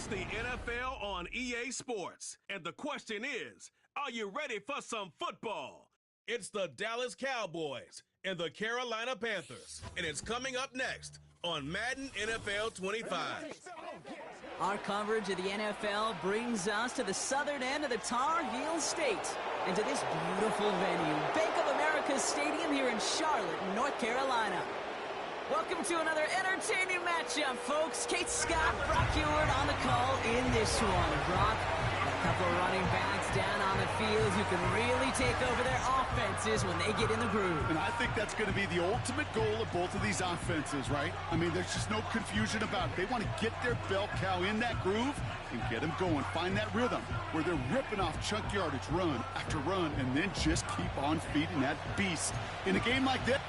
It's the NFL on EA Sports. And the question is, are you ready for some football? It's the Dallas Cowboys and the Carolina Panthers. And it's coming up next on Madden NFL 25. Our coverage of the NFL brings us to the southern end of the Tar Heel State and to this beautiful venue, Bank of America Stadium here in Charlotte, North Carolina. Welcome to another entertaining matchup, folks. Kate Scott, Brock Ewart on the call in this one. Brock, a couple of running backs down on the field who can really take over their offenses when they get in the groove. And I think that's going to be the ultimate goal of both of these offenses, right? I mean, there's just no confusion about it. They want to get their bell cow in that groove and get them going. Find that rhythm where they're ripping off chunk yardage, run after run, and then just keep on feeding that beast. In a game like this,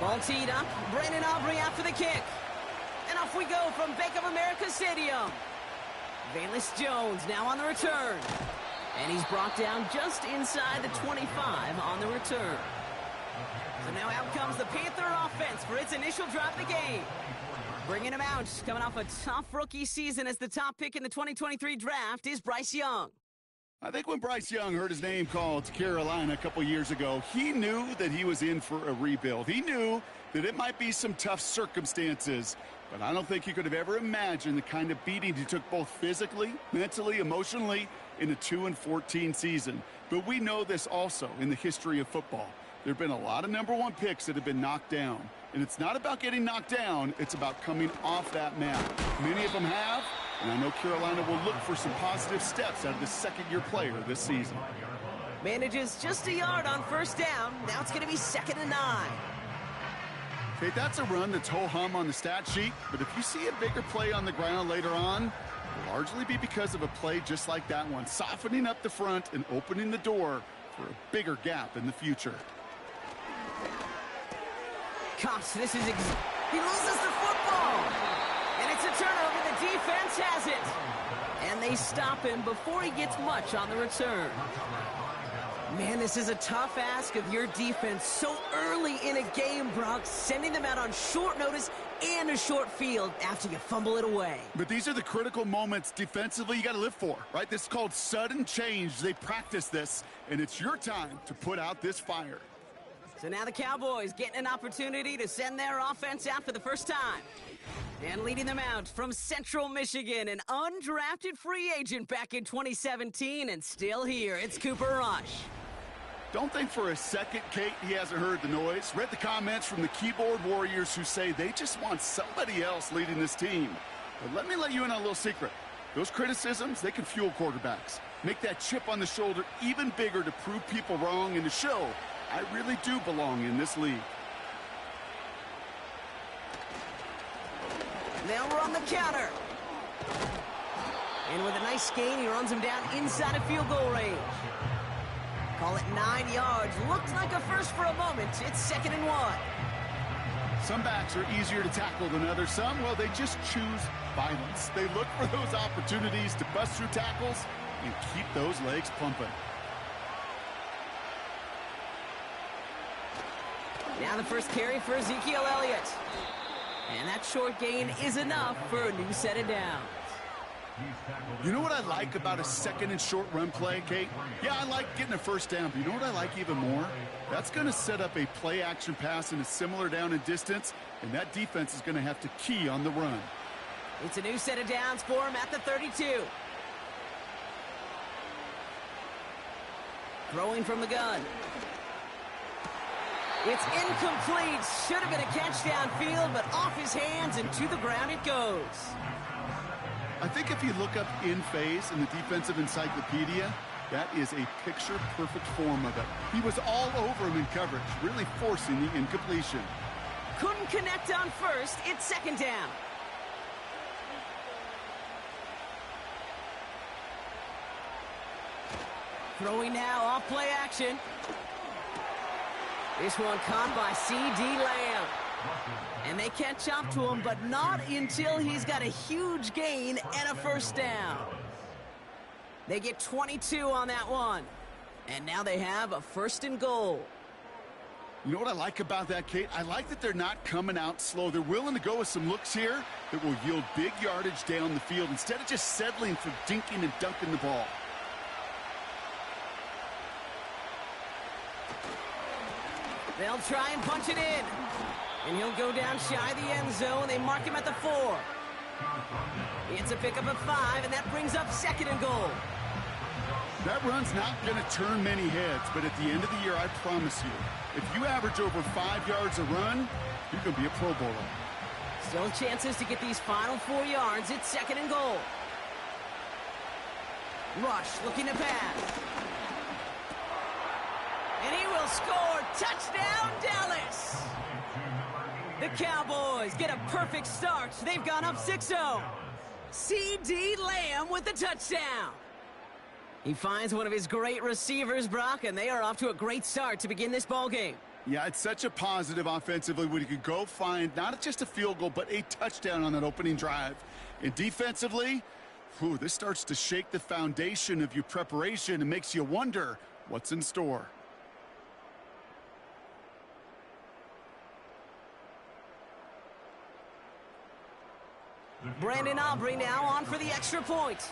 Ball teed up, Brandon Aubrey after the kick. And off we go from Bank of America Stadium. Valus Jones now on the return. And he's brought down just inside the 25 on the return. So now out comes the Panther offense for its initial drive of the game. Bringing him out, coming off a tough rookie season as the top pick in the 2023 draft is Bryce Young. I think when Bryce Young heard his name called to Carolina a couple years ago, he knew that he was in for a rebuild. He knew that it might be some tough circumstances, but I don't think he could have ever imagined the kind of beating he took both physically, mentally, emotionally in a 2-14 season. But we know this also in the history of football. There have been a lot of number one picks that have been knocked down. And it's not about getting knocked down, it's about coming off that map. Many of them have. And I know Carolina will look for some positive steps out of the second-year player this season. Manages just a yard on first down. Now it's going to be 2nd and 9. Okay, that's a run that's ho-hum on the stat sheet. But if you see a bigger play on the ground later on, it'll largely be because of a play just like that one, softening up the front and opening the door for a bigger gap in the future. Cops, he loses the football. And it's a turnover. The defense has it. And they stop him before he gets much on the return. Man, this is a tough ask of your defense so early in a game, Brock, sending them out on short notice and a short field after you fumble it away. But these are the critical moments defensively you got to live for, right? This is called sudden change. They practice this, and it's your time to put out this fire. So now the Cowboys getting an opportunity to send their offense out for the first time. And leading them out from Central Michigan, an undrafted free agent back in 2017 and still here. It's Cooper Rush. Don't think for a second, Kate, he hasn't heard the noise. Read the comments from the keyboard warriors who say they just want somebody else leading this team. But let me let you in on a little secret. Those criticisms, they can fuel quarterbacks. Make that chip on the shoulder even bigger to prove people wrong and to show I really do belong in this league. Now we're on the counter. And with a nice gain, he runs him down inside of field goal range. Call it 9 yards. Looked like a first for a moment. It's 2nd and 1. Some backs are easier to tackle than others. Some, well, they just choose violence. They look for those opportunities to bust through tackles and keep those legs pumping. Now the first carry for Ezekiel Elliott. And that short gain is enough for a new set of downs. You know what I like about a 2nd and short run play, Kate? Yeah, I like getting a first down, but you know what I like even more? That's going to set up a play-action pass in a similar down and distance, and that defense is going to have to key on the run. It's a new set of downs for him at the 32. Throwing from the gun. It's incomplete. Should have been a catch downfield, but off his hands and to the ground it goes. I think if you look up in phase in the defensive encyclopedia, that is a picture-perfect form of it. He was all over him in coverage, really forcing the incompletion. couldn't connect on first. It's second down. Throwing now, off play action. This one caught by C.D. Lamb. And they catch up to him, but not until he's got a huge gain and a first down. They get 22 on that one. And now they have a first and goal. You know what I like about that, Kate? I like that they're not coming out slow. They're willing to go with some looks here that will yield big yardage down the field instead of just settling for dinking and dunking the ball. They'll try and punch it in. And he'll go down shy of the end zone. They mark him at the 4. It's a pickup of 5, and that brings up second and goal. That run's not going to turn many heads, but at the end of the year, I promise you, if you average over 5 yards a run, you can be a Pro Bowler. Still chances to get these final 4 yards. It's second and goal. Rush looking to pass. And he will score. Touchdown, Dallas! The Cowboys get a perfect start. They've gone up 6-0. C.D. Lamb with the touchdown. He finds one of his great receivers, Brock, and they are off to a great start to begin this ballgame. Yeah, it's such a positive offensively when you could go find not just a field goal, but a touchdown on that opening drive. And defensively, this starts to shake the foundation of your preparation and makes you wonder what's in store. Brandon Aubrey now on for the extra point.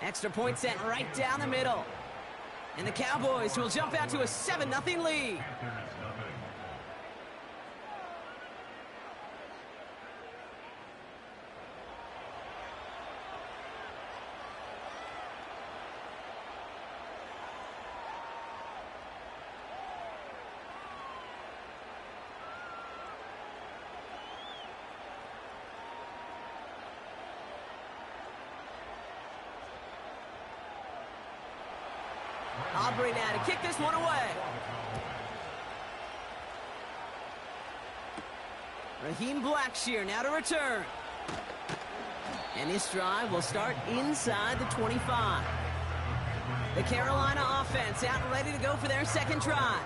Extra point sent right down the middle. And the Cowboys will jump out to a 7-0 lead. Aubrey now to kick this one away. Raheem Blackshear now to return. And this drive will start inside the 25. The Carolina offense out and ready to go for their second try.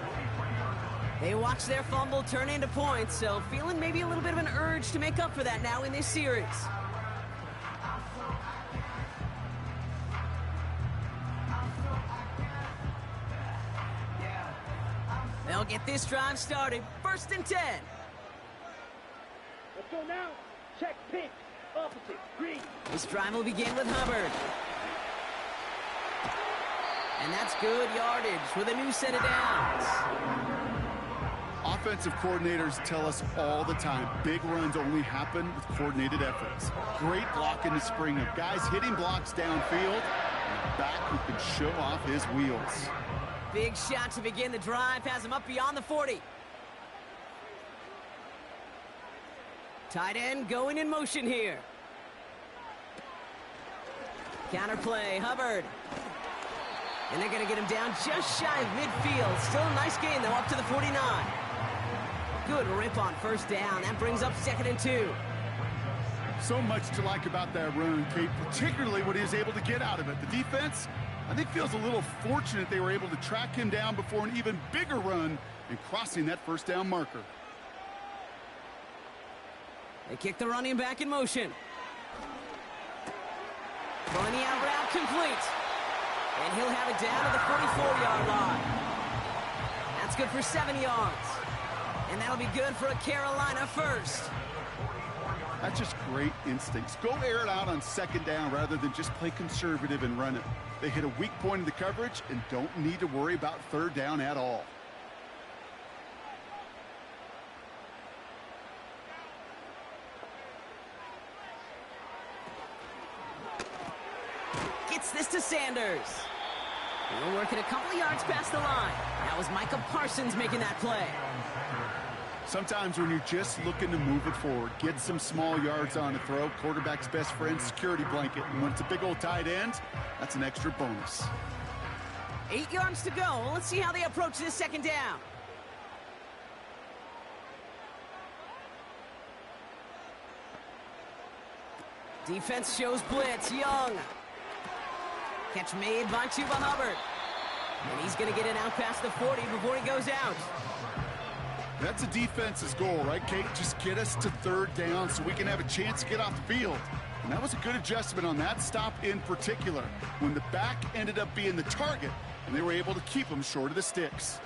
They watch their fumble turn into points, so feeling maybe a little bit of an urge to make up for that now in this series. They'll get this drive started. First and 10. Let's go now. Check pitch. Opposite. Green. This drive will begin with Hubbard. And that's good yardage with a new set of downs. Offensive coordinators tell us all the time, big runs only happen with coordinated efforts. Great block in the spring of guys hitting blocks downfield, and a back who can show off his wheels. Big shot to begin the drive, has him up beyond the 40. Tight end going in motion here. Counterplay, Hubbard. And they're going to get him down just shy of midfield. Still a nice gain, though, up to the 49. Good rip on first down. That brings up second and 2. So much to like about that run, Kate, particularly what he was able to get out of it. The defense, I think, feels a little fortunate they were able to track him down before an even bigger run and crossing that first down marker. They kick the running back in motion. Throwing the out route complete. And he'll have it down to the 44-yard line. That's good for 7 yards. And that'll be good for a Carolina first. That's just great instincts. Go air it out on second down rather than just play conservative and run it. They hit a weak point in the coverage and don't need to worry about third down at all. Gets this to Sanders. We're working a couple of yards past the line. That was Micah Parsons making that play. Sometimes when you're just looking to move it forward, get some small yards on a throw, quarterback's best friend, security blanket. And when it's a big old tight end, that's an extra bonus. 8 yards to go. Let's see how they approach this second down. Defense shows blitz. Young. Catch made by Chuba Hubbard. And he's going to get it out past the 40 before he goes out. That's a defense's goal, right, Kate? Just get us to third down so we can have a chance to get off the field. And that was a good adjustment on that stop in particular, when the back ended up being the target, and they were able to keep him short of the sticks.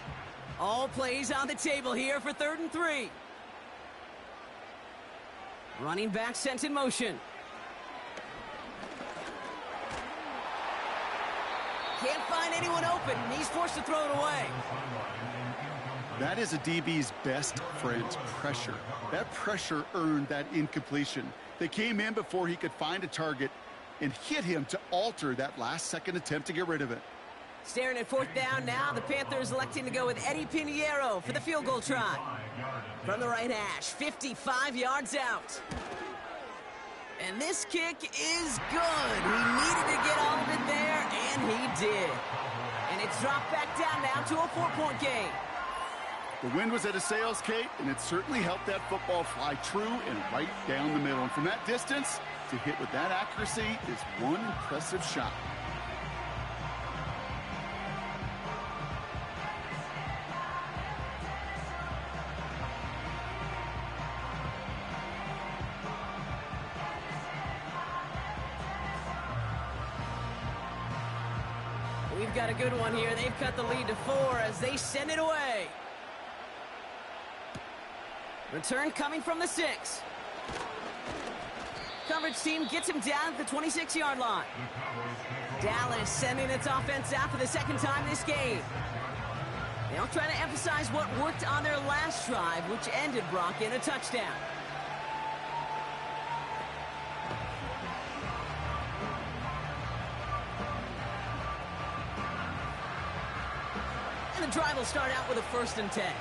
All plays on the table here for 3rd and 3. Running back sent in motion. Can't find anyone open, and he's forced to throw it away. That is a DB's best friend, pressure. That pressure earned that incompletion. They came in before he could find a target and hit him to alter that last-second attempt to get rid of it. Staring at 4th down now, the Panthers electing to go with Eddie Pinheiro for the field goal try. From the right hash, 55 yards out. And this kick is good. He needed to get all of it there, and he did. And it's dropped back down now to a 4-point game. The wind was at a sails, Kate, and it certainly helped that football fly true and right down the middle. And from that distance, to hit with that accuracy is one impressive shot. We've got a good one here. They've cut the lead to 4 as they send it away. Return coming from the 6. Coverage team gets him down at the 26-yard line. Dallas sending its offense out for the second time this game. They'll try to emphasize what worked on their last drive, which ended Brock in a touchdown. And the drive will start out with a 1st and 10.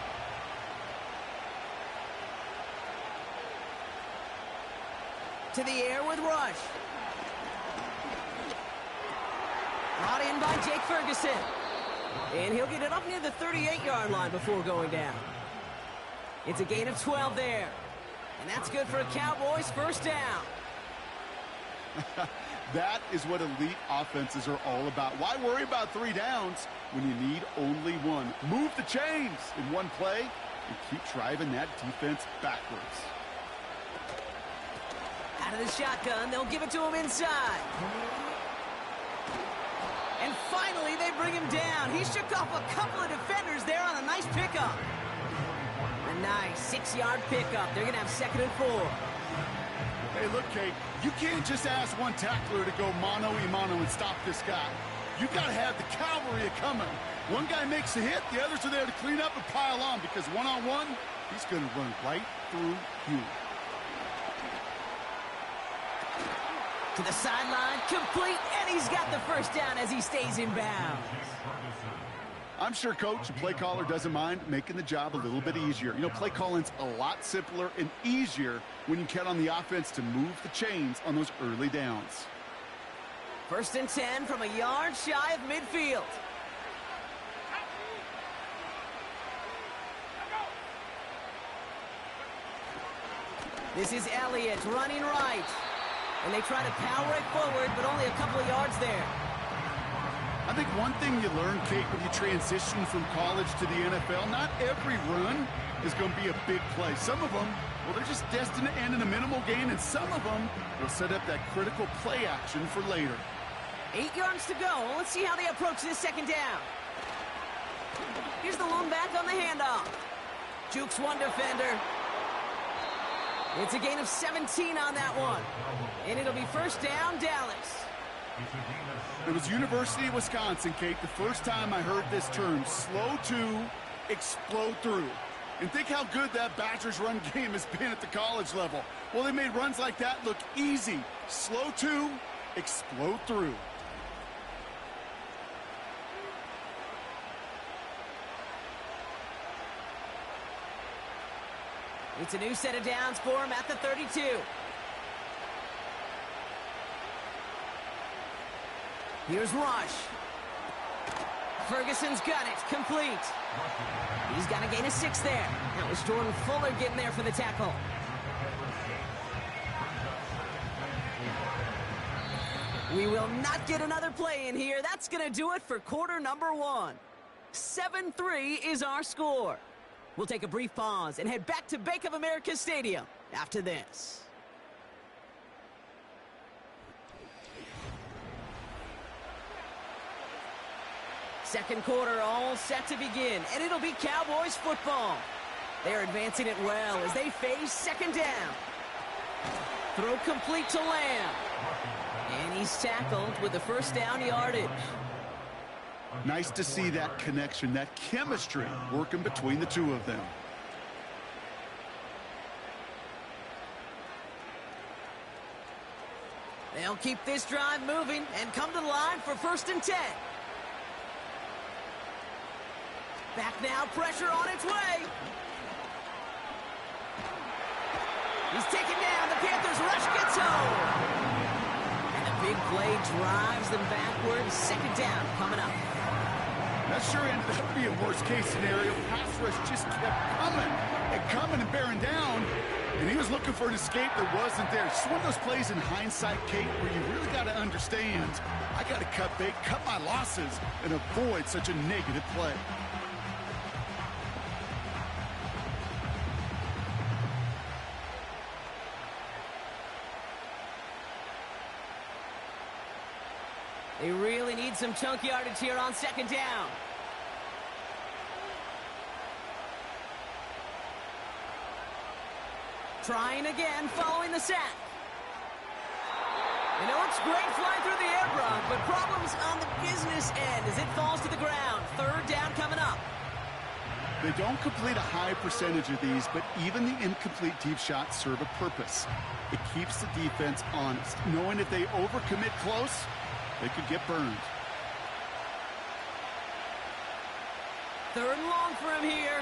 To the air with Rush. Brought in by Jake Ferguson. And he'll get it up near the 38-yard line before going down. It's a gain of 12 there. And that's good for a Cowboys 1st down. That is what elite offenses are all about. Why worry about 3 downs when you need only 1? Move the chains in one play and keep driving that defense backwards. Out of the shotgun, they'll give it to him inside. And finally, they bring him down. He shook off a couple of defenders there on a nice pickup. A nice 6-yard pickup. They're going to have 2nd and 4. Hey, look, Kate, you can't just ask one tackler to go mano-a-mano and stop this guy. You got to have the cavalry coming. One guy makes a hit, the others are there to clean up and pile on, because one-on-one, he's going to run right through you. To the sideline, complete, and he's got the 1st down as he stays in bounds. I'm sure coach and play caller doesn't mind making the job a little bit easier. You know, play calling's a lot simpler and easier when you count on the offense to move the chains on those early downs. 1st and 10 from a yard shy of midfield. This is Elliott running right. And they try to power it forward, but only a couple of yards there. I think one thing you learn, Kate, when you transition from college to the NFL, not every run is going to be a big play. Some of them, well, they're just destined to end in a minimal gain, and some of them will set up that critical play action for later. 8 yards to go. Let's see how they approach this second down. Here's the lone back on the handoff. Jukes one defender. It's a gain of 17 on that one. And it'll be 1st down, Dallas. It was University of Wisconsin, Kate, the first time I heard this term, slow to explode through. And think how good that Badgers run game has been at the college level. Well, they made runs like that look easy. Slow to explode through. It's a new set of downs for him at the 32. Here's Rush. Ferguson's got it. Complete. He's got to gain a 6 there. That was Jordan Fuller getting there for the tackle. We will not get another play in here. That's going to do it for quarter number 1. 7-3 is our score. We'll take a brief pause and head back to Bank of America Stadium after this. Second quarter all set to begin, and it'll be Cowboys football. They're advancing it well as they face second down. Throw complete to Lamb. And he's tackled with the first down yardage. Nice to see that connection, that chemistry working between the two of them. They'll keep this drive moving and come to the line for 1st and 10. Back now, pressure on its way. He's taken down. The Panthers rush gets home. And the big play drives them backwards. Second down coming up. That sure ended up being worst-case scenario. Pass rush just kept coming and bearing down. And he was looking for an escape that wasn't there. It's one of those plays in hindsight, Kate, where you really got to understand, I got to cut bait, cut my losses, and avoid such a negative play. They really need some chunk yardage here on second down. Trying again following the sack. You know, it's great flying through the air, Brock, but problems on the business end as it falls to the ground. Third down coming up. They don't complete a high percentage of these, but even the incomplete deep shots serve a purpose. It keeps the defense honest, knowing if they overcommit close, they could get burned. Third and long for him here.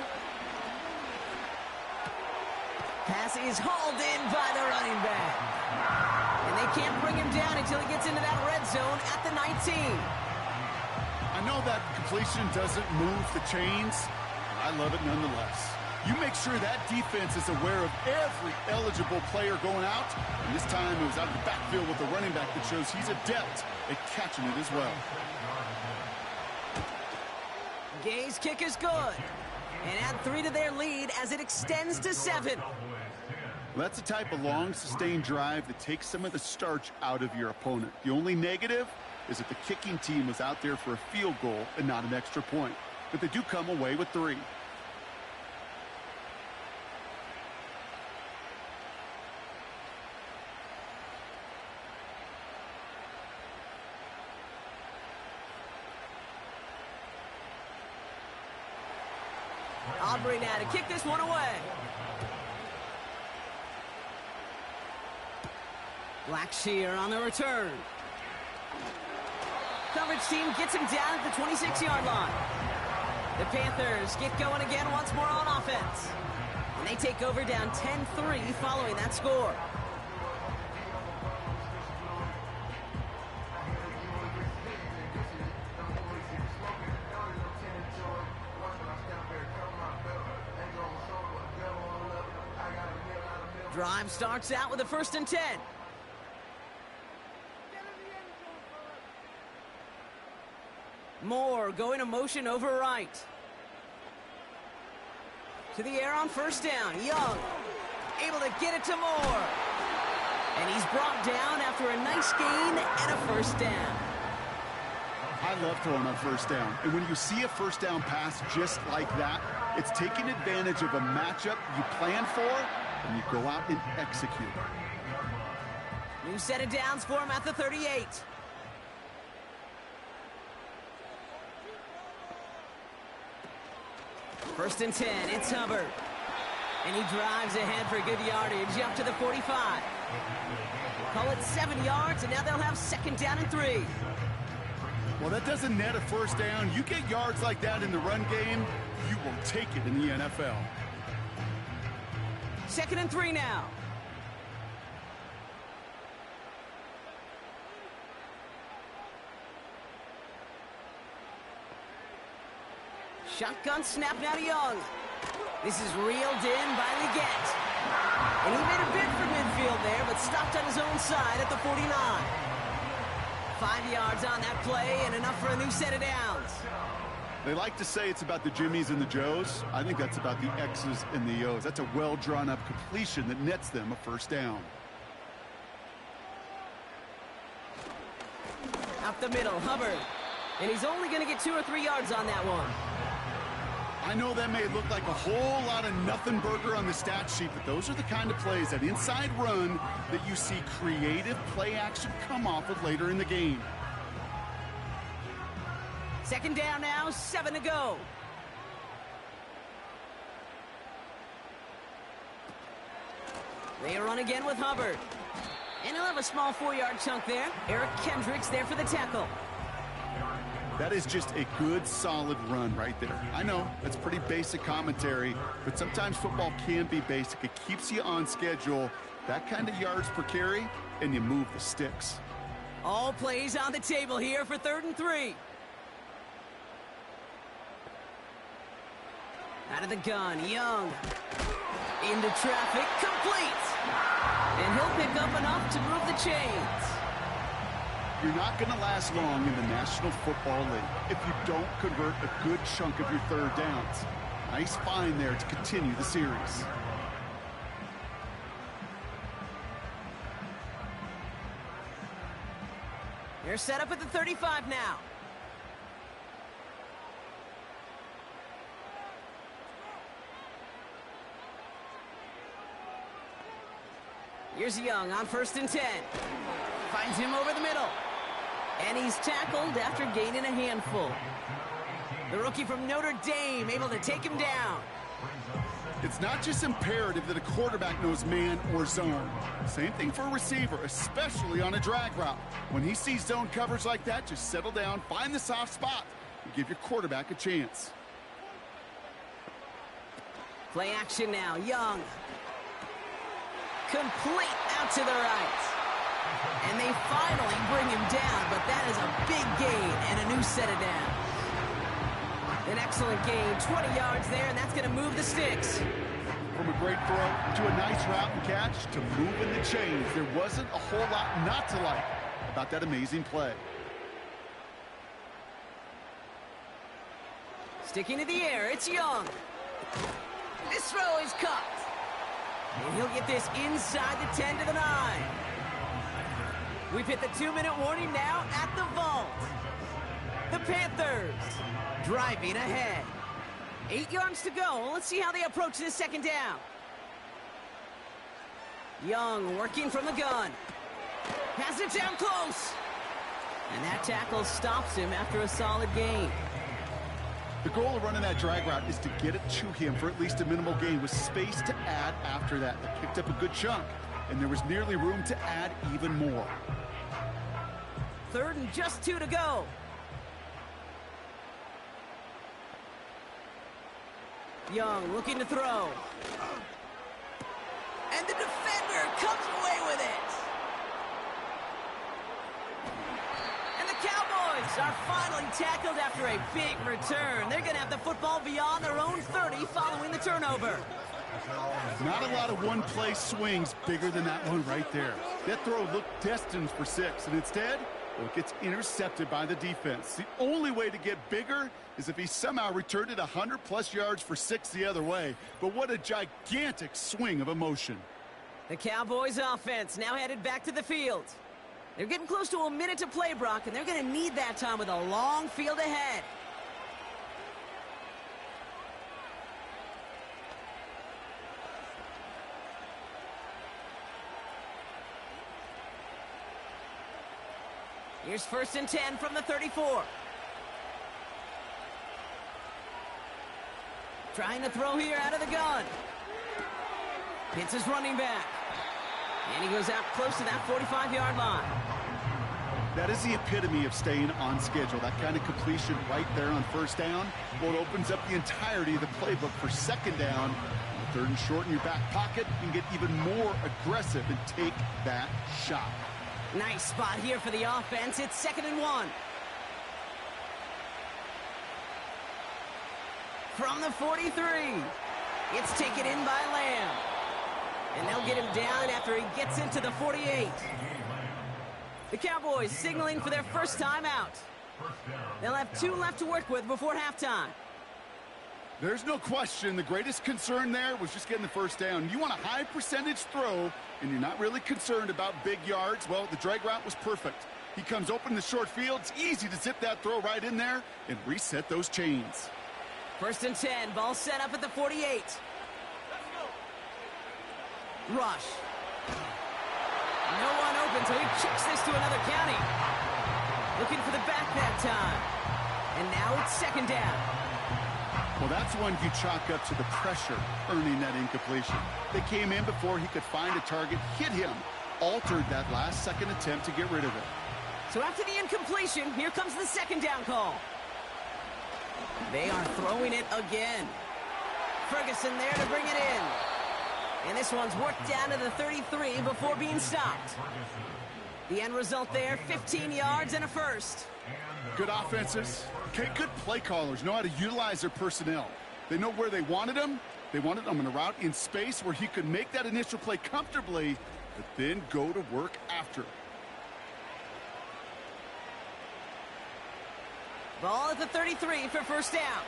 Pass is hauled in by the running back. And they can't bring him down until he gets into that red zone at the 19. I know that completion doesn't move the chains, but I love it nonetheless. You make sure that defense is aware of every eligible player going out. And this time it was out of the backfield with the running back that shows he's adept at catching it as well. Gay's kick is good. And add 3 to their lead as it extends to 7. Well, that's the type of long, sustained drive that takes some of the starch out of your opponent. The only negative is that the kicking team was out there for a field goal and not an extra point. But they do come away with 3. Aubrey now to kick this one away. Blackshear on the return. Coverage team gets him down at the 26-yard line. The Panthers get going again once more on offense. And they take over down 10-3 following that score. Drive starts out with a 1st and 10. Moore going to motion over right. To the air on 1st down. Young able to get it to Moore. And he's brought down after a nice gain and a 1st down. I love throwing on 1st down. And when you see a 1st down pass just like that, it's taking advantage of a matchup you plan for, and you go out and execute. New set of downs for him at the 38. First and 10, it's Hubbard. And he drives ahead for good yardage up to the 45. Call it 7 yards, and now they'll have 2nd down and 3. Well, that doesn't net a 1st down. You get yards like that in the run game, you will take it in the NFL. 2nd and 3 now. Shotgun snap now to Young. This is reeled in by Leggett. And he made a bid for midfield there, but stopped on his own side at the 49. 5 yards on that play and enough for a new set of downs. They like to say it's about the Jimmies and the Joes. I think that's about the X's and the O's. That's a well-drawn-up completion that nets them a first down. Up the middle, Hubbard. And he's only going to get 2 or 3 yards on that one. I know that may look like a whole lot of nothing burger on the stat sheet, but those are the kind of plays, that inside run, that you see creative play action come off of later in the game. Second down now, 7 to go. They run again with Hubbard. And he'll have a small 4-yard chunk there. Eric Kendricks there for the tackle. That is just a good, solid run right there. I know, that's pretty basic commentary, but sometimes football can be basic. It keeps you on schedule, that kind of yards per carry, and you move the sticks. All plays on the table here for 3rd and 3. Out of the gun, Young. Into traffic, complete. And he'll pick up enough to move the chains. You're not going to last long in the National Football League if you don't convert a good chunk of your third downs. Nice find there to continue the series. They're set up at the 35 now. Here's Young on 1st and 10. Finds him over the middle. And he's tackled after gaining a handful. The rookie from Notre Dame able to take him down. It's not just imperative that a quarterback knows man or zone. Same thing for a receiver, especially on a drag route. When he sees zone coverage like that, just settle down, find the soft spot, and give your quarterback a chance. Play action now, Young. Complete out to the right. And they finally bring him down, but that is a big gain and a new set of downs. An excellent gain, 20 yards there, and that's going to move the sticks. From a great throw to a nice route and catch to moving the chains, there wasn't a whole lot not to like about that amazing play. Sticking to the air, it's Young. This throw is caught. And he'll get this inside the 10 to the 9. We've hit the 2-minute warning now at the vault. The Panthers driving ahead. 8 yards to go. Let's see how they approach this second down. Young working from the gun. Has it down close. And that tackle stops him after a solid gain. The goal of running that drag route is to get it to him for at least a minimal gain with space to add after that. They picked up a good chunk, and there was nearly room to add even more. 3rd and just 2 to go. Young looking to throw. And the defender comes away with it. And the Cowboys are finally tackled after a big return. They're going to have the football beyond their own 30 following the turnover. Not a lot of one-play swings bigger than that one right there. That throw looked destined for 6, and instead, it gets intercepted by the defense. The only way to get bigger is if he somehow returned it 100-plus yards for 6 the other way. But what a gigantic swing of emotion. The Cowboys offense now headed back to the field. They're getting close to a minute to play, Brock, and they're going to need that time with a long field ahead. Here's 1st and 10 from the 34. Trying to throw here out of the gun. Hits his running back. And he goes out close to that 45-yard line. That is the epitome of staying on schedule. That kind of completion right there on 1st down. Well, it opens up the entirety of the playbook for 2nd down. 3rd and short in your back pocket, you can get even more aggressive and take that shot. Nice spot here for the offense. It's 2nd and 1. from the 43. It's taken in by Lamb. And they'll get him down after he gets into the 48. The Cowboys signaling for their first time out. They'll have 2 left to work with before halftime. There's no question the greatest concern there was just getting the first down. You want a high percentage throw, and you're not really concerned about big yards. Well, the drag route was perfect. He comes open in the short field. It's easy to zip that throw right in there and reset those chains. 1st and 10, ball set up at the 48. Rush. No one open, so he kicks this to another county. Looking for the back that time. And now it's 2nd down. Well, that's one you chalk up to the pressure earning that incompletion. They came in before he could find a target, hit him, altered that last second attempt to get rid of it. So after the incompletion, here comes the 2nd down call. They are throwing it again. Ferguson there to bring it in. And this one's worked down to the 33 before being stopped. The end result there, 15 yards and a first. Good offenses. Okay, good play callers know how to utilize their personnel. They know where they wanted them. They wanted them in a route in space where he could make that initial play comfortably, but then go to work after. Ball at the 33 for first down.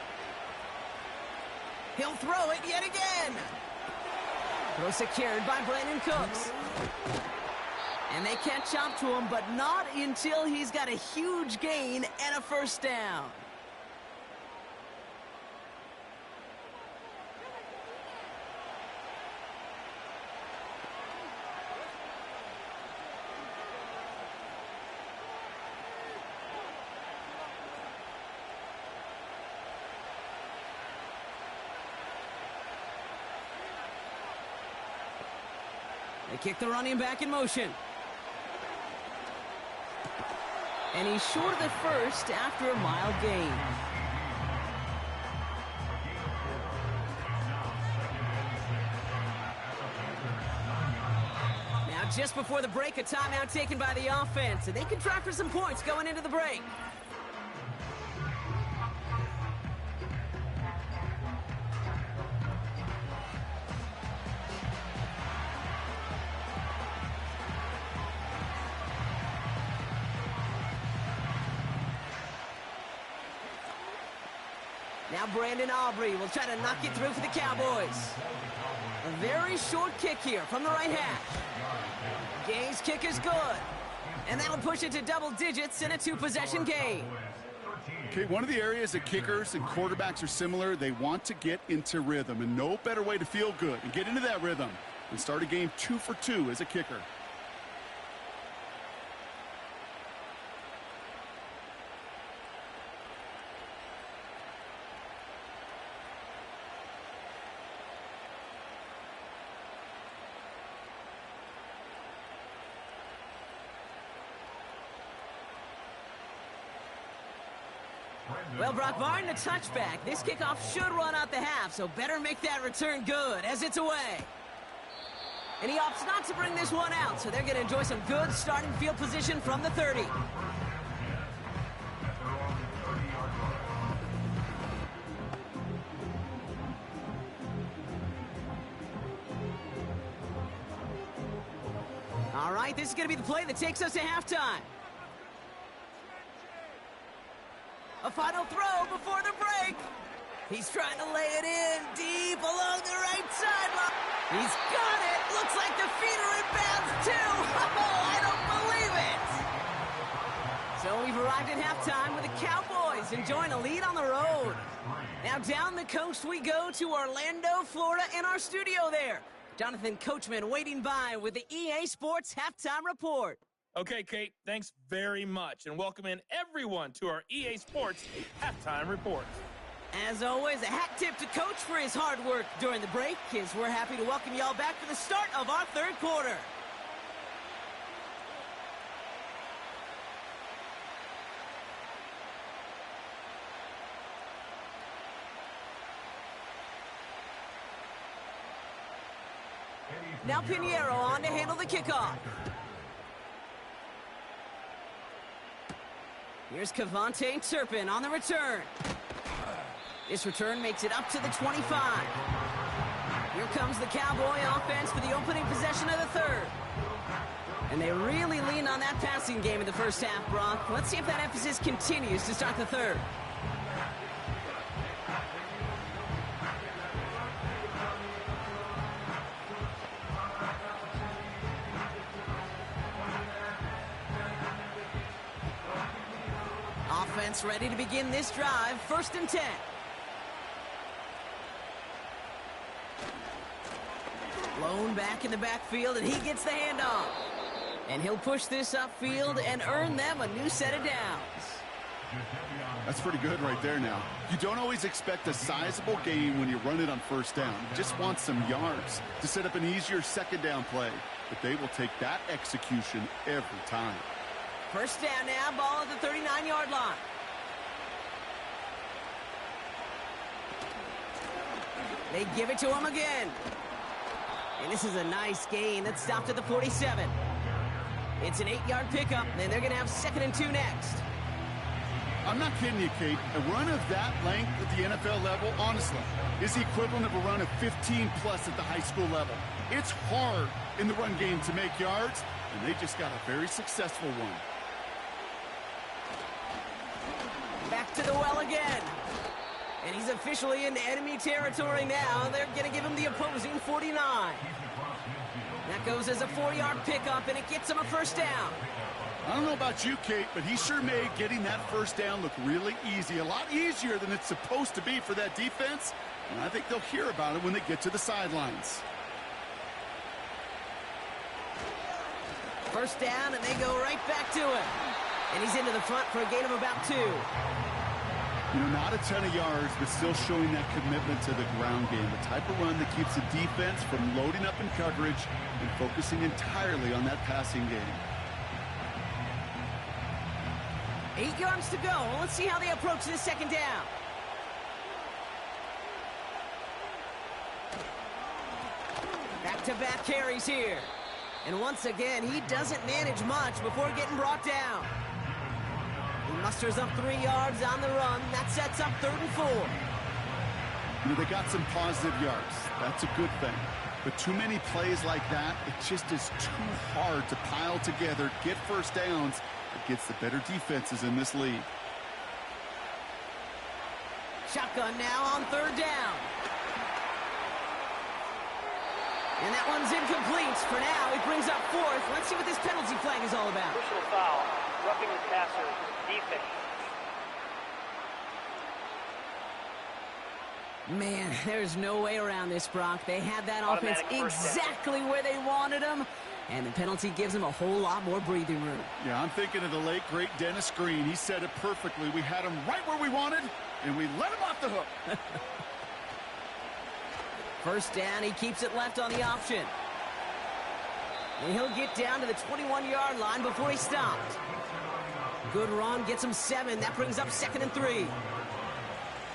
He'll throw it yet again. Throw secured by Brandon Cooks. And they catch up to him, but not until he's got a huge gain and a first down. They kick the running back in motion. And he's short of the first after a mild gain. Now just before the break, a timeout taken by the offense, and they can try for some points going into the break. Now Brandon Aubrey will try to knock it through for the Cowboys. A very short kick here from the right hash. Gay's kick is good. And that'll push it to double digits in a 2-possession game. Okay, one of the areas that kickers and quarterbacks are similar, they want to get into rhythm. And no better way to feel good and get into that rhythm than start a game 2 for 2 as a kicker. Well, Brock, barring the touchback, this kickoff should run out the half, so better make that return good as it's away. And he opts not to bring this one out, so they're going to enjoy some good starting field position from the 30. All right, this is going to be the play that takes us to halftime. A final throw before the break. He's trying to lay it in deep along the right sideline. He's got it. Looks like the feet are in bounds too. Oh, I don't believe it. So we've arrived at halftime with the Cowboys enjoying a lead on the road. Now down the coast we go to Orlando, Florida, in our studio there. Jonathan Coachman waiting by with the EA Sports Halftime Report. Okay, Kate, thanks very much, and welcome in everyone to our EA Sports Halftime Report. As always, a hat tip to Coach for his hard work during the break, as we're happy to welcome y'all back for the start of our third quarter. Now Pinheiro on to handle the kickoff. Here's Kevontae Turpin on the return. This return makes it up to the 25. Here comes the Cowboy offense for the opening possession of the third. And they really lean on that passing game in the first half, Brock. Let's see if that emphasis continues to start the third. Offense ready to begin this drive. 1st and 10. Blown back in the backfield, and he gets the handoff. And he'll push this upfield and earn them a new set of downs. That's pretty good right there now. You don't always expect a sizable gain when you run it on 1st down. You just want some yards to set up an easier 2nd down play. But they will take that execution every time. 1st down now, ball at the 39-yard line. They give it to him again. And this is a nice gain that stopped at the 47. It's an 8-yard pickup, and they're going to have 2nd and 2 next. I'm not kidding you, Kate. A run of that length at the NFL level, honestly, is the equivalent of a run of 15-plus at the high school level. It's hard in the run game to make yards, and they just got a very successful one. Back to the well again. And he's officially in enemy territory now. They're going to give him the opposing 49. That goes as a 4-yard pickup, and it gets him a 1st down. I don't know about you, Kate, but he sure made getting that 1st down look really easy. A lot easier than it's supposed to be for that defense. And I think they'll hear about it when they get to the sidelines. 1st down, and they go right back to him. And he's into the front for a gain of about 2. You know, not a ton of yards, but still showing that commitment to the ground game. The type of run that keeps the defense from loading up in coverage and focusing entirely on that passing game. 8 yards to go. Let's see how they approach this 2nd down. Back-to-back carries here. And once again, he doesn't manage much before getting brought down. He musters up 3 yards on the run. That sets up 3rd and 4. You know, they got some positive yards. That's a good thing. But too many plays like that, it just is too hard to pile together, get 1st downs against the better defenses in this league. Shotgun now on 3rd down. And that one's incomplete. For now, it brings up 4th. Let's see what this penalty flag is all about. Personal foul. Roughing the passer. Defense. Man, there's no way around this, Brock. They had that offense exactly where they wanted them, and the penalty gives them a whole lot more breathing room. Yeah, I'm thinking of the late, great Dennis Green. He said it perfectly. We had him right where we wanted, and we let him off the hook. 1st down, he keeps it left on the option. And he'll get down to the 21-yard line before he stopped. Good run, gets him 7. That brings up 2nd and 3.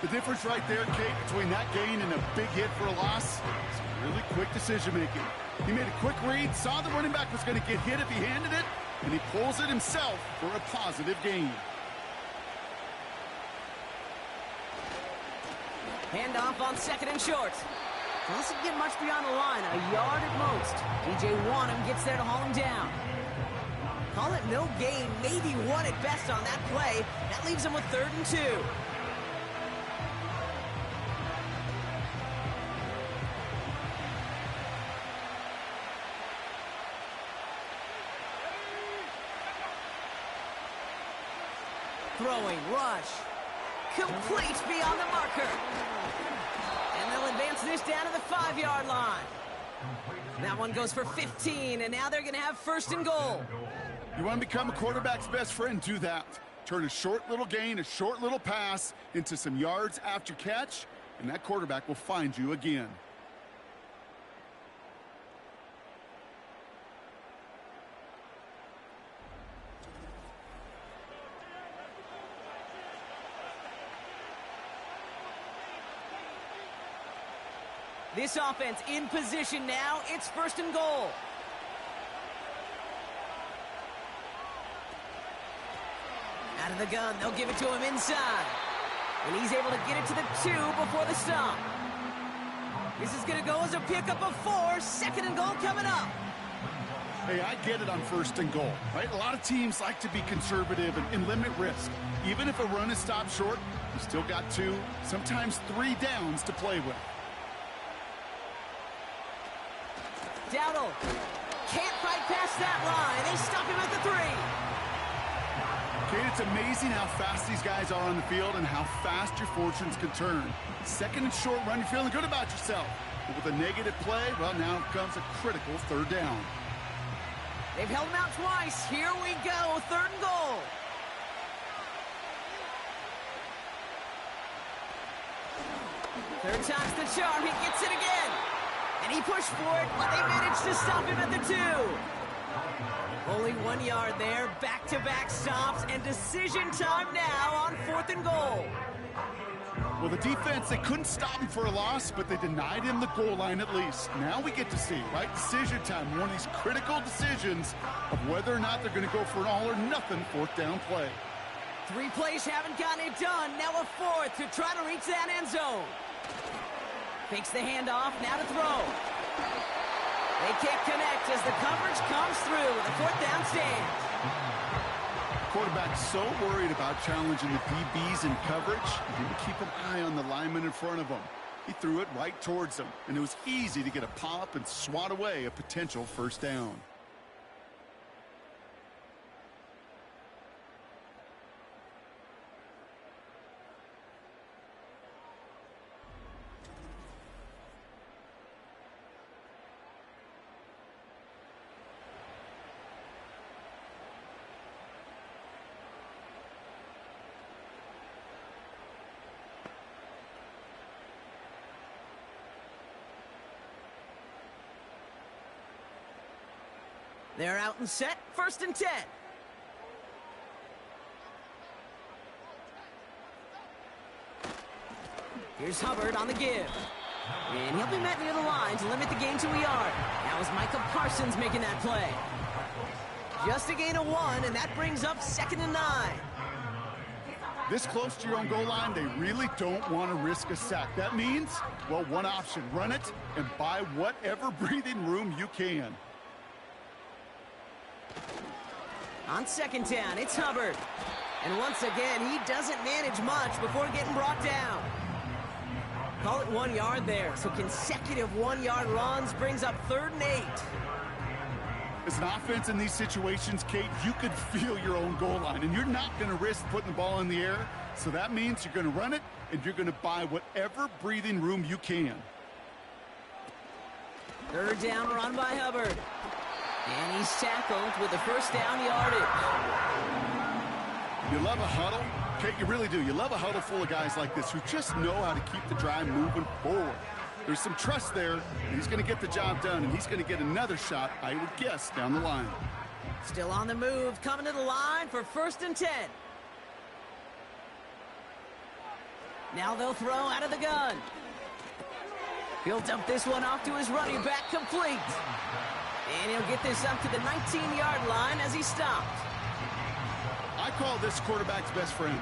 The difference right there, Kate, between that gain and a big hit for a loss is really quick decision-making. He made a quick read, saw the running back was going to get hit if he handed it, and he pulls it himself for a positive gain. Handoff on 2nd and short. Doesn't get much beyond the line, a yard at most. DJ Wanham gets there to haul him down. Call it no gain, maybe 1 at best on that play. That leaves him with 3rd and 2. Throwing, rush, complete beyond the marker. And they'll advance this down to the 5-yard line. That one goes for 15, and now they're going to have 1st and goal. You want to become a quarterback's best friend? Do that. Turn a short little gain, a short little pass into some yards after catch, and that quarterback will find you again. This offense in position now. It's 1st and goal. Out of the gun, they'll give it to him inside. And he's able to get it to the 2 before the stop. This is going to go as a pickup of 4. Second and goal coming up. Hey, I get it on first and goal, right? A lot of teams like to be conservative and limit risk. Even if a run is stopped short, you still got 2, sometimes 3 downs to play with. Dowdle can't fight past that line. They stop him at the 3. Kate, it's amazing how fast these guys are on the field and how fast your fortunes can turn. Second and short run, you're feeling good about yourself. But with a negative play, well, now comes a critical third down. They've held him out twice. Here we go, third and goal. Third time's the charm. He gets it again. And he pushed for it, but they managed to stop him at the 2. Only 1 yard there. Back-to-back stops, and decision time now on fourth and goal. Well, the defense, they couldn't stop him for a loss, but they denied him the goal line at least. Now we get to see, right? Decision time, one of these critical decisions of whether or not they're going to go for an all-or-nothing fourth down play. 3 plays haven't gotten it done. Now a 4th to try to reach that end zone. Fakes the handoff, now to throw. They can't connect as the coverage comes through. The fourth down stands. Quarterback's so worried about challenging the DBs in coverage, he didn't keep an eye on the lineman in front of him. He threw it right towards him, and it was easy to get a pop and swat away a potential first down. They're out and set, 1st and 10. Here's Hubbard on the give. And he'll be met near the line to limit the gain to a yard. Now is Micah Parsons making that play. Just a gain of 1, and that brings up 2nd and 9. This close to your own goal line, they really don't want to risk a sack. That means, well, one option, run it and buy whatever breathing room you can. On 2nd down, it's Hubbard. And once again, he doesn't manage much before getting brought down. Call it 1 yard there, so consecutive 1-yard runs brings up 3rd and 8. As an offense in these situations, Kate, you could feel your own goal line, and you're not going to risk putting the ball in the air, so that means you're going to run it, and you're going to buy whatever breathing room you can. 3rd down run by Hubbard. And he's tackled with the first down yardage. You love a huddle? Kate, you really do. You love a huddle full of guys like this who just know how to keep the drive moving forward. There's some trust there, and he's going to get the job done, and he's going to get another shot, I would guess, down the line. Still on the move, coming to the line for 1st and 10. Now they'll throw out of the gun. He'll dump this one off to his running back, complete. And he'll get this up to the 19-yard line as he stopped. I call this quarterback's best friend.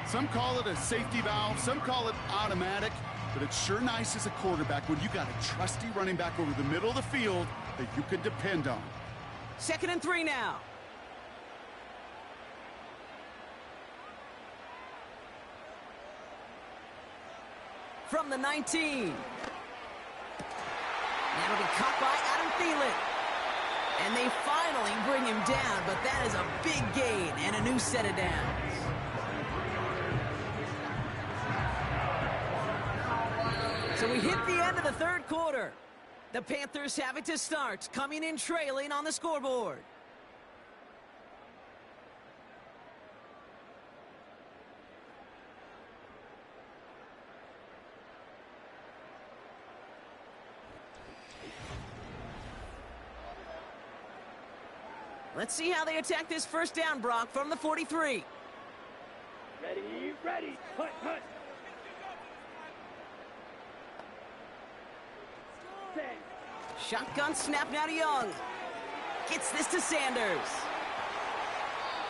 Some call it a safety valve, some call it automatic, but it's sure nice as a quarterback when you got a trusty running back over the middle of the field that you can depend on. 2nd and 3 now. From the 19. That'll be caught by Adam Thielen. And they finally bring him down, but that is a big gain and a new set of downs. So we hit the end of the 3rd quarter. The Panthers have it to start, coming in trailing on the scoreboard. Let's see how they attack this first down, Brock, from the 43. Ready, punt. Shotgun snap now to Young. Gets this to Sanders.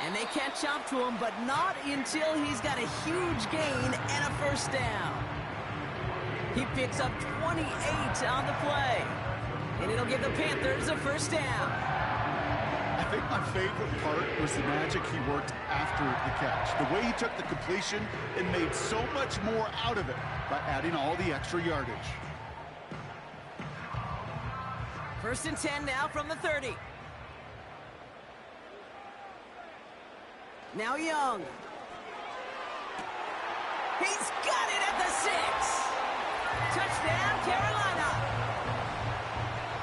And they catch up to him, but not until he's got a huge gain and a first down. He picks up 28 on the play. And it'll give the Panthers a first down. I think my favorite part was the magic he worked after the catch. The way he took the completion and made so much more out of it by adding all the extra yardage. First and 10 now from the 30. Now Young. He's got it at the 6. Touchdown, Carolina.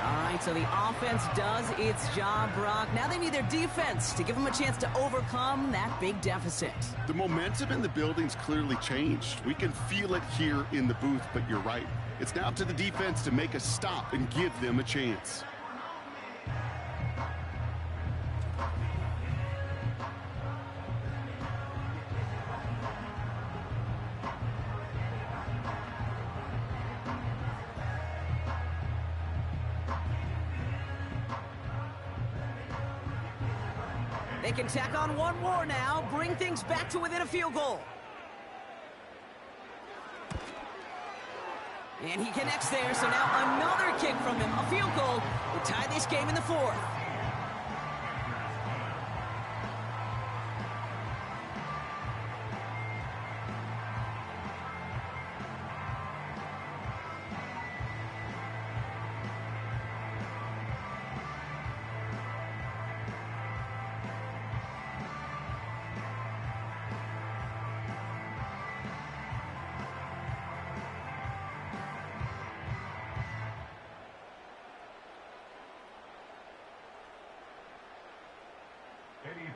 All right, so the offense does its job, Brock. Now they need their defense to give them a chance to overcome that big deficit. The momentum in the building's clearly changed. We can feel it here in the booth, but you're right. It's now up to the defense to make a stop and give them a chance. They can tack on one more now, bring things back to within a field goal. And he connects there, so now another kick from him, a field goal, will tie this game in the 4th.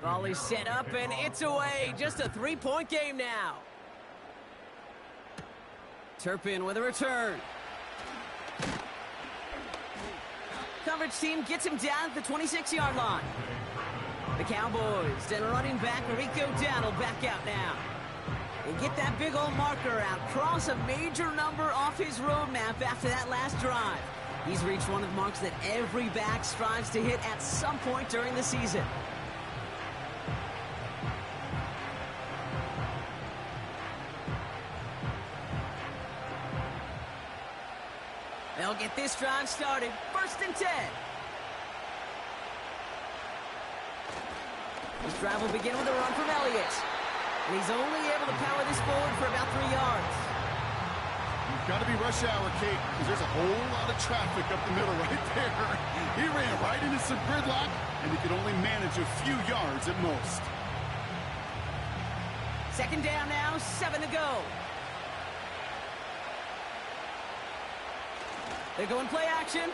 Volley set up, and it's away. Just a 3-point game now. Turpin with a return. Coverage team gets him down at the 26-yard line. The Cowboys and running back Rico Dowdle back out now. And get that big old marker out. Cross a major number off his roadmap after that last drive. He's reached one of the marks that every back strives to hit at some point during the season. They'll get this drive started. First and 10. This drive will begin with a run from Elliott. And he's only able to power this forward for about 3 yards. You've got to be rush hour, Kate, because there's a whole lot of traffic up the middle right there. He ran right into some gridlock, and he could only manage a few yards at most. Second down now, 7 to go. They're going play action.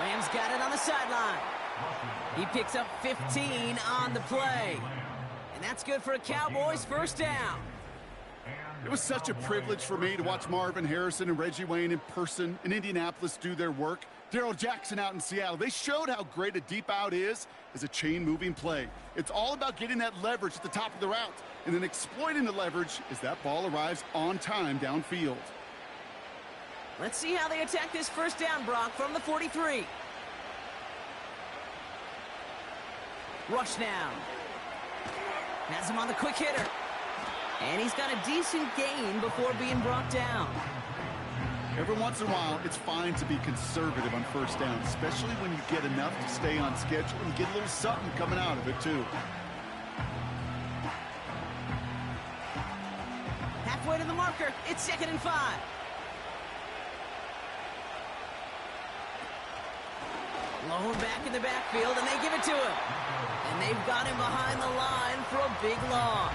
Rams got it on the sideline. He picks up 15 on the play. And that's good for a Cowboys first down. It was such a privilege for me to watch Marvin Harrison and Reggie Wayne in person in Indianapolis do their work. Darrell Jackson out in Seattle. They showed how great a deep out is as a chain-moving play. It's all about getting that leverage at the top of the route and then exploiting the leverage as that ball arrives on time downfield. Let's see how they attack this first down, Brock, from the 43. Rush now. Has him on the quick hitter. And he's got a decent gain before being brought down. Every once in a while, it's fine to be conservative on first down, especially when you get enough to stay on schedule and get a little something coming out of it, too. Halfway to the marker. It's 2nd and 5. Lower back in the backfield, and they give it to him. And they've got him behind the line for a big loss.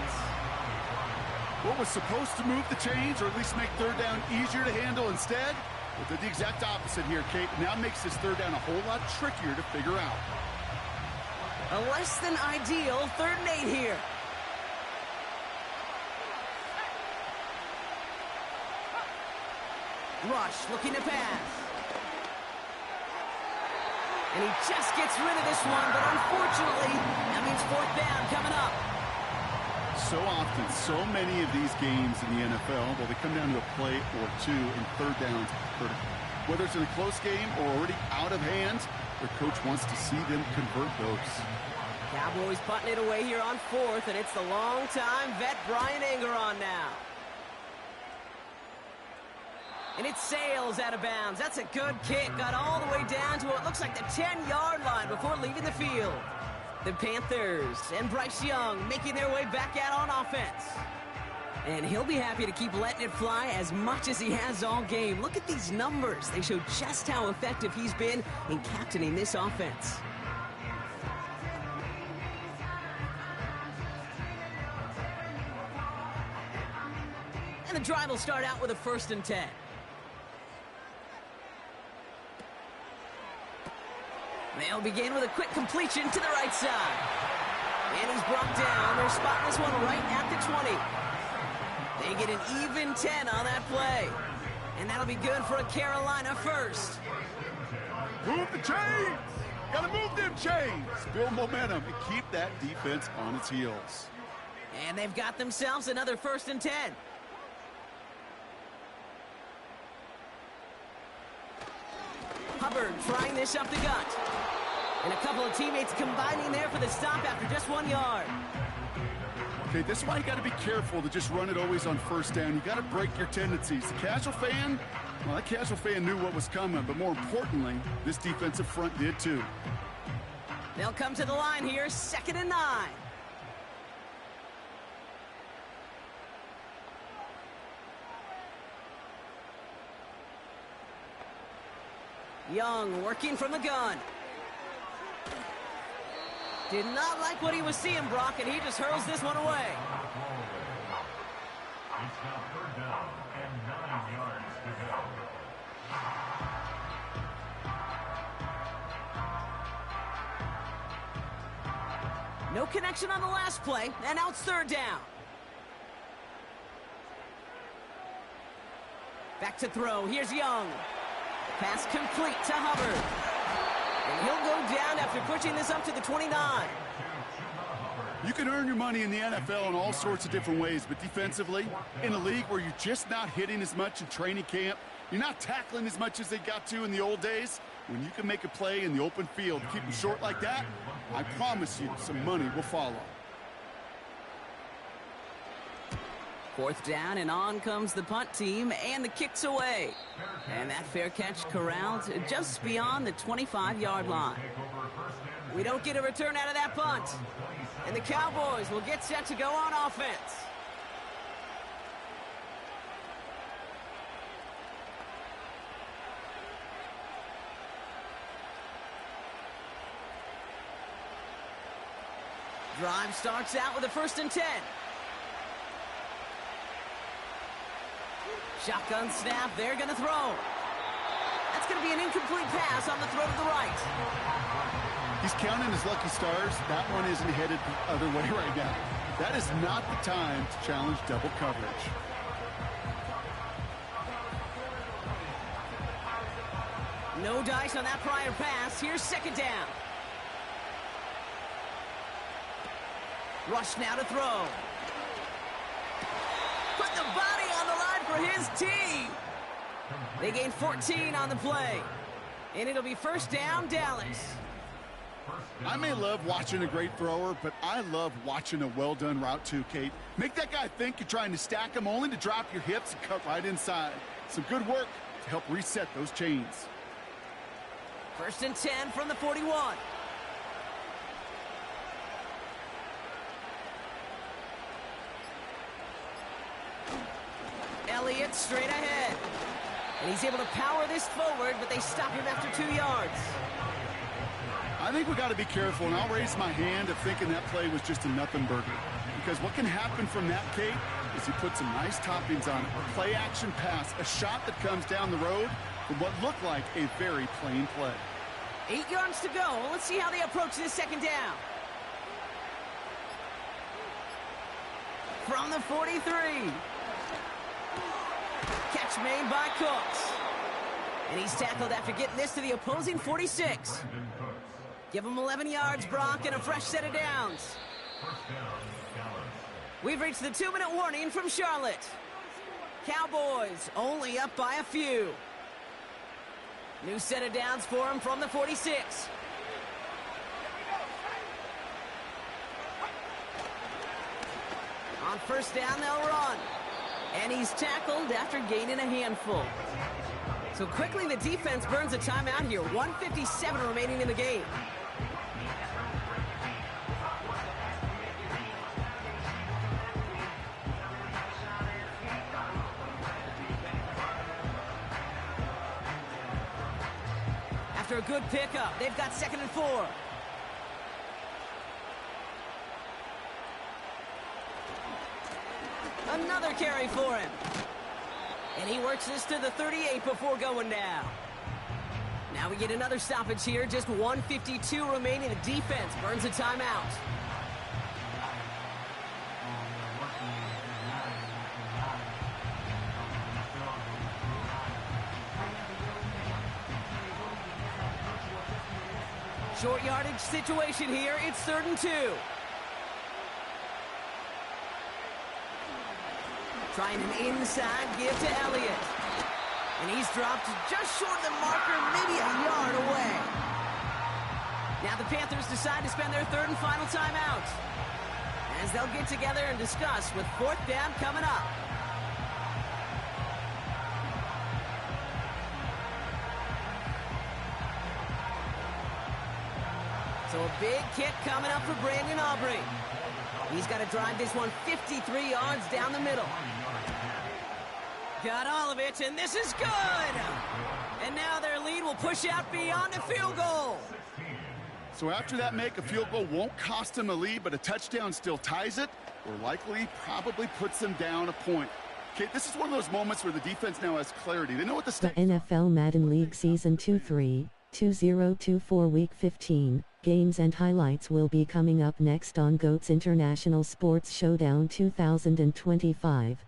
What was supposed to move the chains, or at least make third down easier to handle instead? Well, did the exact opposite here, Kate. Now makes this third down a whole lot trickier to figure out. A less than ideal 3rd and 8 here. Rush looking to pass. And he just gets rid of this one, but unfortunately, that means 4th down coming up. So often, so many of these games in the NFL, well, they come down to a play or two, and third downs are critical. Whether it's in a close game or already out of hand, their coach wants to see them convert those. Cowboys putting it away here on 4th, and it's the long-time vet Brian Engeron now. And it sails out of bounds. That's a good kick. Got all the way down to what looks like the 10-yard line before leaving the field. The Panthers and Bryce Young making their way back out on offense. And he'll be happy to keep letting it fly as much as he has all game. Look at these numbers. They show just how effective he's been in captaining this offense. And the drive will start out with a 1st and 10. They'll begin with a quick completion to the right side. And he's brought down. They're spotting this one right at the 20. They get an even 10 on that play. And that'll be good for a Carolina first. Move the chains! Gotta move them chains! Build momentum and keep that defense on its heels. And they've got themselves another 1st and 10. Hubbard trying this up the gut. And a couple of teammates combining there for the stop after just 1 yard. Okay, this is why you got to be careful to just run it always on 1st down. You got to break your tendencies. The casual fan, well, that casual fan knew what was coming, but more importantly, this defensive front did too. They'll come to the line here, 2nd and 9. Young working from the gun. Did not like what he was seeing, Brock, and he just hurls this one away. It's now 3rd down and 9 yards to go. No connection on the last play, and now it's 3rd down. Back to throw. Here's Young. Pass complete to Hubbard. And he'll go down after pushing this up to the 29. You can earn your money in the NFL in all sorts of different ways, but defensively, in a league where you're just not hitting as much in training camp, you're not tackling as much as they got to in the old days, when you can make a play in the open field, keep them short like that, I promise you some money will follow. 4th down, and on comes the punt team, and the kick's away. And that fair catch corralled just beyond the 25-yard line. We don't get a return out of that punt. And the Cowboys will get set to go on offense. Drive starts out with a 1st and 10. Shotgun snap, they're going to throw. That's going to be an incomplete pass on the throw to the right. He's counting his lucky stars. That one isn't headed the other way right now. That is not the time to challenge double coverage. No dice on that prior pass. Here's 2nd down. Rush now to throw. Put the body on the line for his team. They gain 14 on the play. And it'll be 1st down, Dallas. I may love watching a great thrower, but I love watching a well-done route too, Kate. Make that guy think you're trying to stack him only to drop your hips and cut right inside. Some good work to help reset those chains. 1st and 10 from the 41. Elliott straight ahead. And he's able to power this forward, but they stop him after 2 yards. I think we got to be careful, and I'll raise my hand of thinking that play was just a nothing burger. Because what can happen from that, Kate, is he put some nice toppings on it. A play-action pass, a shot that comes down the road from what looked like a very plain play. 8 yards to go. Let's see how they approach this 2nd down. From the 43. Catch made by Cooks. And he's tackled after getting this to the opposing 46. Give him 11 yards, Brock, and a fresh set of downs. We've reached the 2-minute warning from Charlotte. Cowboys only up by a few. New set of downs for him from the 46. On first down, they'll run. And he's tackled after gaining a handful. So quickly, the defense burns a timeout here. 1:57 remaining in the game. After a good pickup, they've got 2nd and 4. Another carry for him. And he works this to the 38 before going down. Now we get another stoppage here. Just 1:52 remaining. The defense burns a timeout. Short yardage situation here. It's 3rd and 2. Trying an inside give to Elliott. And he's dropped just short of the marker, maybe a yard away. Now the Panthers decide to spend their 3rd and final timeout, as they'll get together and discuss with 4th down coming up. So a big kick coming up for Brandon Aubrey. He's got to drive this one 53 yards down the middle. Got all of it, and this is good! And now their lead will push out beyond a field goal. So after that make, a field goal won't cost them a lead, but a touchdown still ties it, or likely probably puts them down a point. Okay, this is one of those moments where the defense now has clarity. They know what the NFL Madden League Season 2-3, 2024 Week 15. Games and highlights will be coming up next on GOAT's International Sports Showdown 2025.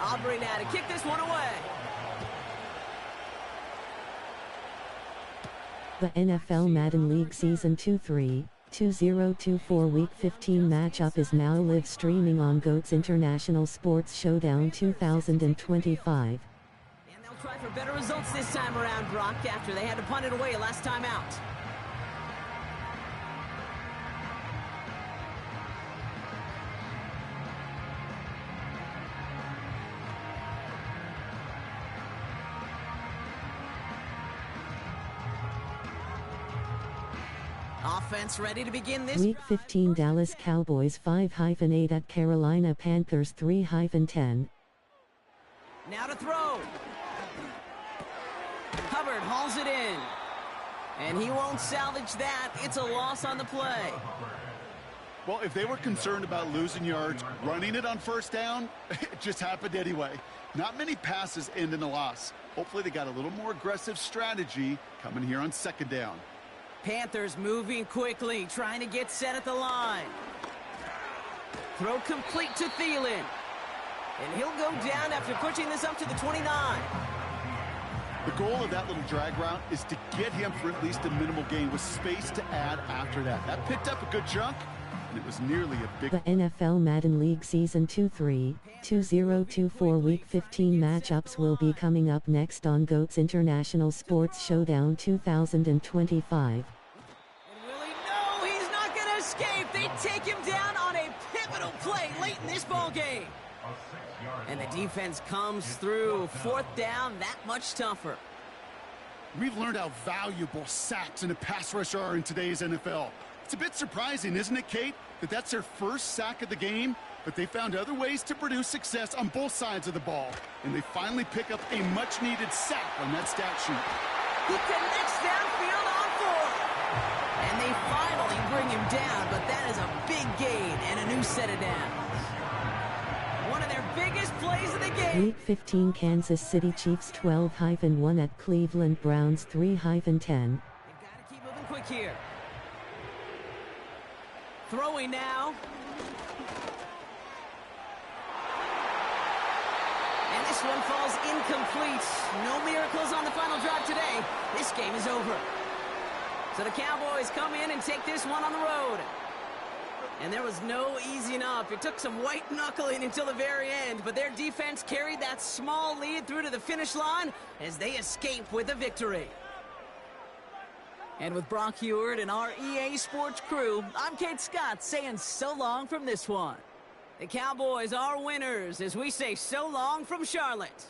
Aubrey now to kick this one away. The NFL Madden League Season 2-3, 2024 Week 15 matchup is now live streaming on GOAT's International Sports Showdown 2025. And they'll try for better results this time around, Brock, after they had to punt it away last time out. Offense ready to begin this. Week 15 Dallas Cowboys 5-8 at Carolina Panthers 3-10. Now to throw. Hubbard hauls it in. And he won't salvage that. It's a loss on the play. Well, if they were concerned about losing yards, running it on first down, it just happened anyway. Not many passes end in a loss. Hopefully they got a little more aggressive strategy coming here on 2nd down. Panthers moving quickly, trying to get set at the line. Throw complete to Thielen. And he'll go down after pushing this up to the 29. The goal of that little drag route is to get him for at least a minimal gain with space to add after that. That picked up a good chunk, and it was nearly a big... The NFL Madden League Season 2-3, 2024 Week 15 matchups will be coming up next on GOAT's International Sports Showdown 2025. No, he's not going to escape. They take him down on a pivotal play late in this ball game. And the defense comes through. 4th down, that much tougher. We've learned how valuable sacks in a pass rush are in today's NFL. It's a bit surprising, isn't it, Kate, that that's their first sack of the game, but they found other ways to produce success on both sides of the ball, and they finally pick up a much-needed sack on that stat sheet. He connects downfield on 4. And they finally bring him down, but that is a big gain and a new set of downs. One of their biggest plays of the game. Week 15 Kansas City Chiefs 12-1 at Cleveland Browns 3-10. They've got to keep moving quick here. Throwing now. And this one falls incomplete. No miracles on the final drive today. This game is over. So the Cowboys come in and take this one on the road. And there was no easing up. It took some white knuckling until the very end, but their defense carried that small lead through to the finish line as they escape with a victory. And with Brock Heward and our EA Sports crew, I'm Kate Scott saying so long from this one. The Cowboys are winners as we say so long from Charlotte.